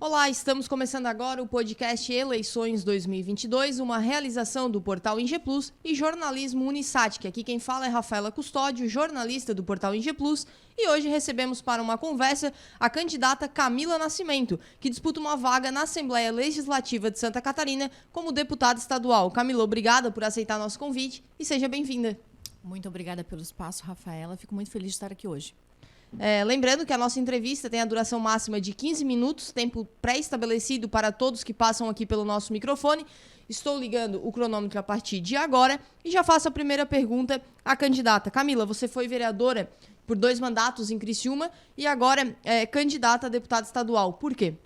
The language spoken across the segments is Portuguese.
Olá, estamos começando agora o podcast Eleições 2022, uma realização do portal INGE Plus e jornalismo Unisat, que aqui quem fala é Rafaela Custódio, jornalista do portal INGE Plus, e hoje recebemos para uma conversa a candidata Camila Nascimento, que disputa uma vaga na Assembleia Legislativa de Santa Catarina como deputada estadual. Camila, obrigada por aceitar nosso convite e seja bem-vinda. Muito obrigada pelo espaço, Rafaela. Fico muito feliz de estar aqui hoje. Lembrando que a nossa entrevista tem a duração máxima de 15 minutos, tempo pré-estabelecido para todos que passam aqui pelo nosso microfone. Estou ligando o cronômetro a partir de agora e já faço a primeira pergunta à candidata. Camila, você foi vereadora por 2 mandatos em Criciúma e agora é candidata a deputada estadual. Por quê?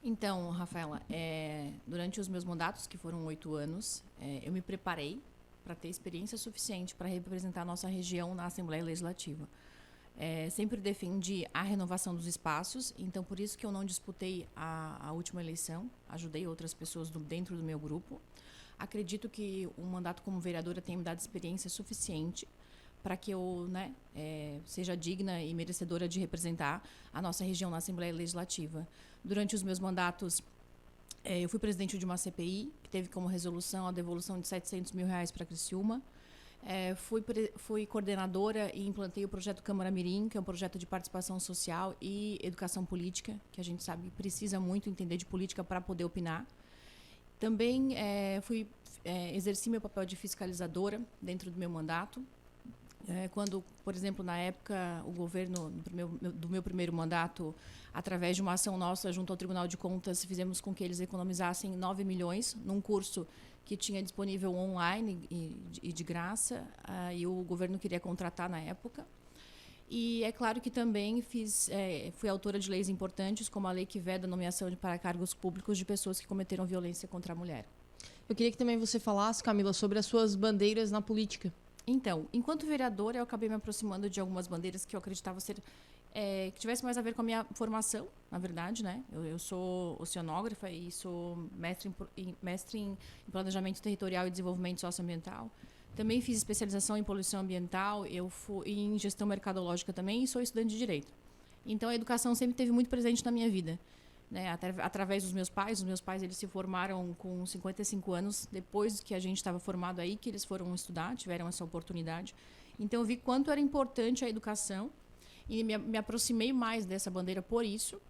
Então, Rafaela, durante os meus mandatos, que foram 8 anos, eu me preparei para ter experiência suficiente para representar a nossa região na Assembleia Legislativa. Sempre defendi a renovação dos espaços, então por isso que eu não disputei a última eleição, ajudei outras pessoas dentro do meu grupo. Acredito que um mandato como vereadora tem me dado experiência suficiente para que eu seja digna e merecedora de representar a nossa região na Assembleia Legislativa. Durante os meus mandatos, eu fui presidente de uma CPI, que teve como resolução a devolução de R$700 mil para Criciúma. Fui coordenadora e implantei o projeto Câmara Mirim, que é um projeto de participação social e educação política, que a gente sabe que precisa muito entender de política para poder opinar. Também exerci meu papel de fiscalizadora dentro do meu mandato. Quando, por exemplo, na época, o governo do meu primeiro mandato, através de uma ação nossa junto ao Tribunal de Contas, fizemos com que eles economizassem 9 milhões num curso que tinha disponível online e de graça, e o governo queria contratar na época. E é claro que também fui autora de leis importantes, como a lei que veda a nomeação para cargos públicos de pessoas que cometeram violência contra a mulher. Eu queria que também você falasse, Camila, sobre as suas bandeiras na política. Então, enquanto vereadora, eu acabei me aproximando de algumas bandeiras que eu acreditava que tivesse mais a ver com a minha formação, na verdade, né? Eu sou oceanógrafa e sou mestre em planejamento territorial e desenvolvimento socioambiental. Também fiz especialização em poluição ambiental, eu fui em gestão mercadológica também e sou estudante de direito. Então, a educação sempre esteve muito presente na minha vida, né? Através dos meus pais. Os meus pais eles se formaram com 55 anos, depois que a gente estava formado aí, que eles foram estudar, tiveram essa oportunidade. Então, eu vi quanto era importante a educação e me aproximei mais dessa bandeira por isso,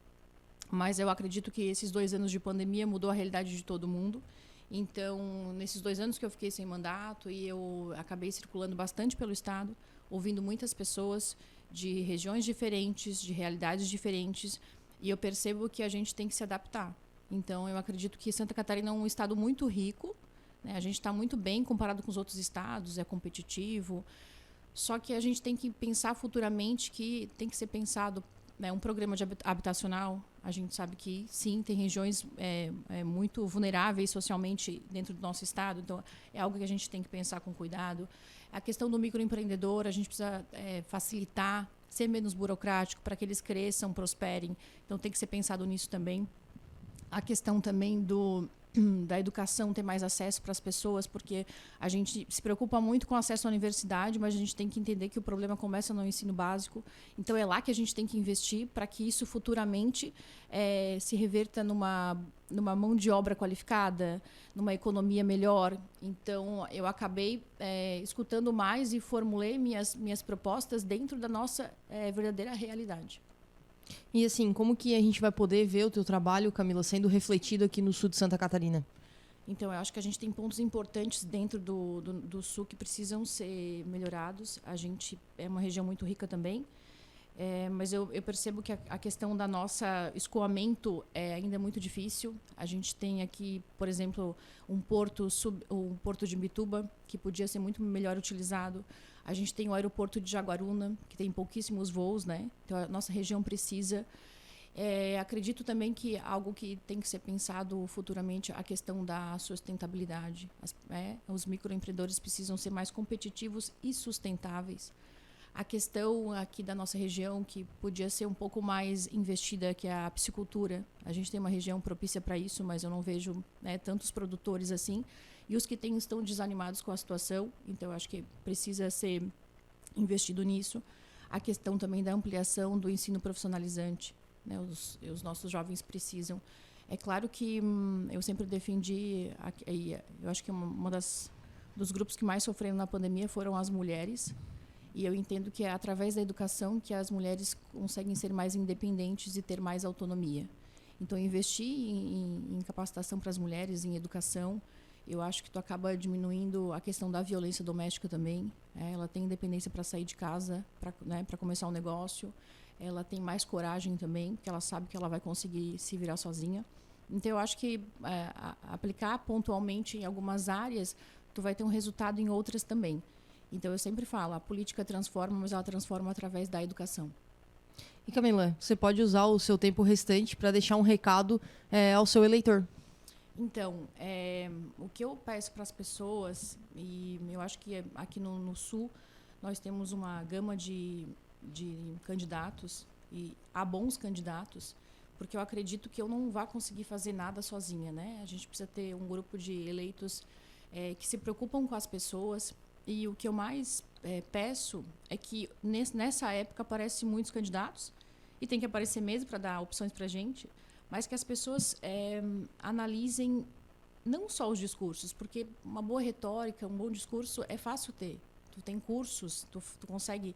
mas eu acredito que esses 2 anos de pandemia mudou a realidade de todo mundo. Então, nesses 2 anos que eu fiquei sem mandato, e eu acabei circulando bastante pelo estado, ouvindo muitas pessoas de regiões diferentes, de realidades diferentes, e eu percebo que a gente tem que se adaptar. Então, eu acredito que Santa Catarina é um estado muito rico, né? A gente está muito bem comparado com os outros estados, é competitivo. Só que a gente tem que pensar futuramente que tem que ser pensado, né, um programa de habitacional. A gente sabe que, sim, tem regiões muito vulneráveis socialmente dentro do nosso estado. Então, é algo que a gente tem que pensar com cuidado. A questão do microempreendedor, a gente precisa facilitar, ser menos burocrático para que eles cresçam, prosperem. Então, tem que ser pensado nisso também. A questão também da educação, ter mais acesso para as pessoas, porque a gente se preocupa muito com o acesso à universidade, mas a gente tem que entender que o problema começa no ensino básico. Então, é lá que a gente tem que investir para que isso futuramente se reverta numa mão de obra qualificada, numa economia melhor. Então, eu acabei escutando mais e formulei minhas propostas dentro da nossa verdadeira realidade. E assim, como que a gente vai poder ver o teu trabalho, Camila, sendo refletido aqui no sul de Santa Catarina? Então, eu acho que a gente tem pontos importantes dentro do sul que precisam ser melhorados. A gente é uma região muito rica também, mas eu percebo que a questão da nossa escoamento ainda é muito difícil. A gente tem aqui, por exemplo, um porto de Imbituba, que podia ser muito melhor utilizado. A gente tem o aeroporto de Jaguaruna, que tem pouquíssimos voos, né? Então, a nossa região precisa. Acredito também que algo que tem que ser pensado futuramente é a questão da sustentabilidade. Os microempreendedores precisam ser mais competitivos e sustentáveis. A questão aqui da nossa região, que podia ser um pouco mais investida, que é a piscicultura. A gente tem uma região propícia para isso, mas eu não vejo tantos produtores assim. E os que têm estão desanimados com a situação, então eu acho que precisa ser investido nisso. A questão também da ampliação do ensino profissionalizante. né, os nossos jovens precisam. É claro que eu sempre defendi, eu acho que dos grupos que mais sofreram na pandemia foram as mulheres, e eu entendo que é através da educação que as mulheres conseguem ser mais independentes e ter mais autonomia. Então, investir em capacitação para as mulheres, em educação, eu acho que tu acaba diminuindo a questão da violência doméstica também. Ela tem independência para sair de casa, para começar um negócio. Ela tem mais coragem também, porque ela sabe que ela vai conseguir se virar sozinha. Então, eu acho que aplicar pontualmente em algumas áreas, tu vai ter um resultado em outras também. Então, eu sempre falo, a política transforma, mas ela transforma através da educação. E Camila, você pode usar o seu tempo restante para deixar um recado ao seu eleitor. Então, o que eu peço para as pessoas, e eu acho que aqui no Sul nós temos uma gama de candidatos, e há bons candidatos, porque eu acredito que eu não vá conseguir fazer nada sozinha, né? A gente precisa ter um grupo de eleitos que se preocupam com as pessoas, e o que eu mais peço é que nessa época aparecem muitos candidatos, e tem que aparecer mesmo para dar opções para a gente, mas que as pessoas analisem não só os discursos, porque uma boa retórica, um bom discurso é fácil ter. Tu tem cursos, tu consegue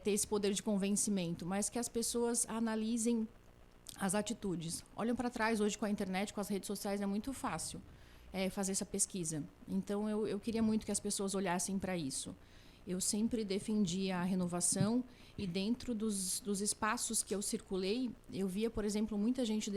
ter esse poder de convencimento, mas que as pessoas analisem as atitudes. Olham para trás, hoje com a internet, com as redes sociais, é muito fácil fazer essa pesquisa. Então, eu queria muito que as pessoas olhassem para isso. Eu sempre defendi a renovação, e dentro dos espaços que eu circulei, eu via, por exemplo, muita gente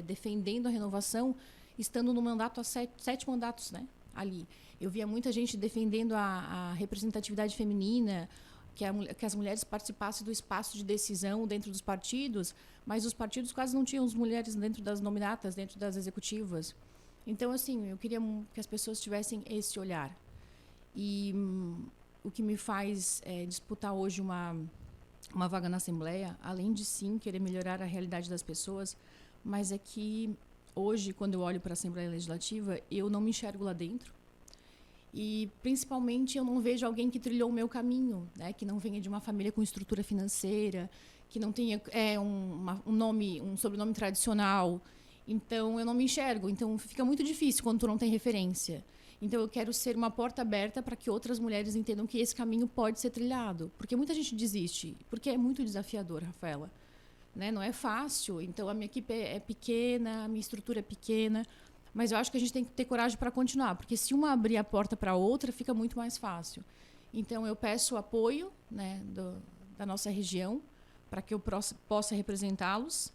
defendendo a renovação, estando no mandato há 7 mandatos, né, ali. Eu via muita gente defendendo a representatividade feminina, que as mulheres participassem do espaço de decisão dentro dos partidos, mas os partidos quase não tinham as mulheres dentro das nominatas, dentro das executivas. Então, assim, eu queria que as pessoas tivessem esse olhar. E o que me faz disputar hoje uma vaga na Assembleia, além de, sim, querer melhorar a realidade das pessoas, mas é que hoje, quando eu olho para a Assembleia Legislativa, eu não me enxergo lá dentro. E, principalmente, eu não vejo alguém que trilhou o meu caminho, né? Que não venha de uma família com estrutura financeira, que não tenha um sobrenome tradicional. Então, eu não me enxergo. Então, fica muito difícil quando tu não tem referência. Então, eu quero ser uma porta aberta para que outras mulheres entendam que esse caminho pode ser trilhado. Porque muita gente desiste, porque é muito desafiador, Rafaela. Né? Não é fácil. Então, a minha equipe é pequena, a minha estrutura é pequena, mas eu acho que a gente tem que ter coragem para continuar, porque se uma abrir a porta para a outra, fica muito mais fácil. Então, eu peço o apoio, né, da nossa região, para que eu possa representá-los.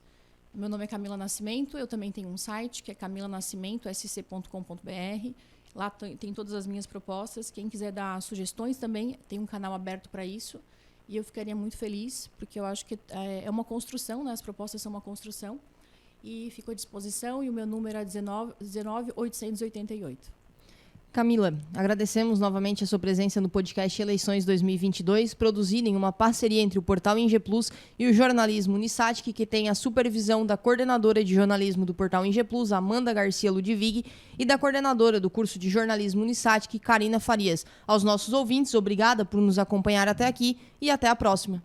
Meu nome é Camila Nascimento, eu também tenho um site, que é camilanascimento.sc.com.br. Lá tem todas as minhas propostas. Quem quiser dar sugestões também, tem um canal aberto para isso. E eu ficaria muito feliz, porque eu acho que é uma construção, né? As propostas são uma construção. E fico à disposição, e o meu número é 19.888. Camila, agradecemos novamente a sua presença no podcast Eleições 2022, produzido em uma parceria entre o Portal ING Plus e o Jornalismo Unisatic, que tem a supervisão da coordenadora de jornalismo do Portal ING Plus, Amanda Garcia Ludwig, e da coordenadora do curso de jornalismo Unisatic, Karina Farias. Aos nossos ouvintes, obrigada por nos acompanhar até aqui e até a próxima.